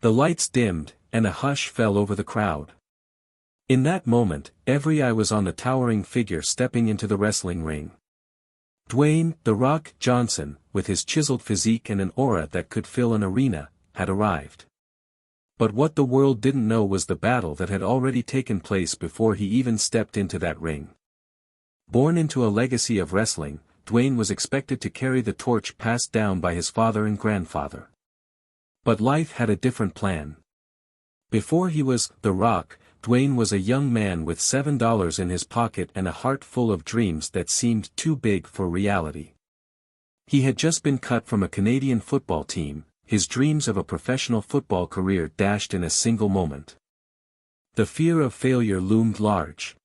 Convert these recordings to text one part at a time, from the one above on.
The lights dimmed, and a hush fell over the crowd. In that moment, every eye was on the towering figure stepping into the wrestling ring. Dwayne "The Rock" Johnson, with his chiseled physique and an aura that could fill an arena, had arrived. But what the world didn't know was the battle that had already taken place before he even stepped into that ring. Born into a legacy of wrestling, Dwayne was expected to carry the torch passed down by his father and grandfather. But life had a different plan. Before he was "The Rock," Dwayne was a young man with $7 in his pocket and a heart full of dreams that seemed too big for reality. He had just been cut from a Canadian football team, his dreams of a professional football career dashed in a single moment. The fear of failure loomed large.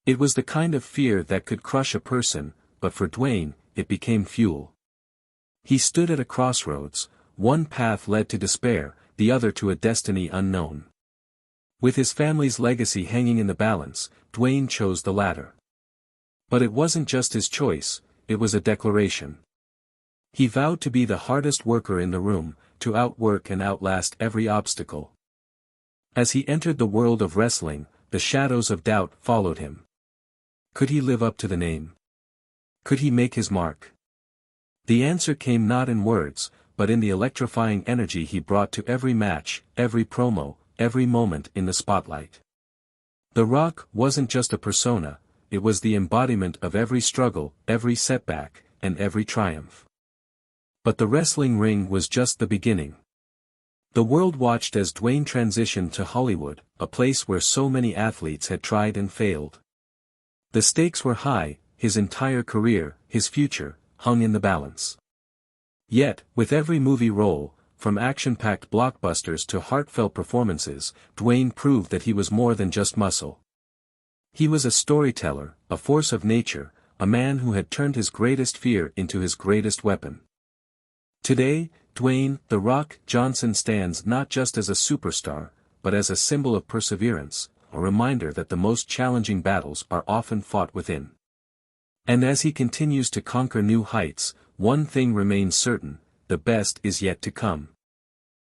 It was the kind of fear that could crush a person, but for Dwayne, it became fuel. He stood at a crossroads, one path led to despair, the other to a destiny unknown. With his family's legacy hanging in the balance, Dwayne chose the latter. But it wasn't just his choice, it was a declaration. He vowed to be the hardest worker in the room, to outwork and outlast every obstacle. As he entered the world of wrestling, the shadows of doubt followed him. Could he live up to the name? Could he make his mark? The answer came not in words, but in the electrifying energy he brought to every match, every promo, every moment in the spotlight. The Rock wasn't just a persona, it was the embodiment of every struggle, every setback, and every triumph. But the wrestling ring was just the beginning. The world watched as Dwayne transitioned to Hollywood, a place where so many athletes had tried and failed. The stakes were high, his entire career, his future, hung in the balance. Yet, with every movie role, from action-packed blockbusters to heartfelt performances, Dwayne proved that he was more than just muscle. He was a storyteller, a force of nature, a man who had turned his greatest fear into his greatest weapon. Today, Dwayne "The Rock" Johnson stands not just as a superstar, but as a symbol of perseverance, a reminder that the most challenging battles are often fought within. And as he continues to conquer new heights, one thing remains certain: the best is yet to come.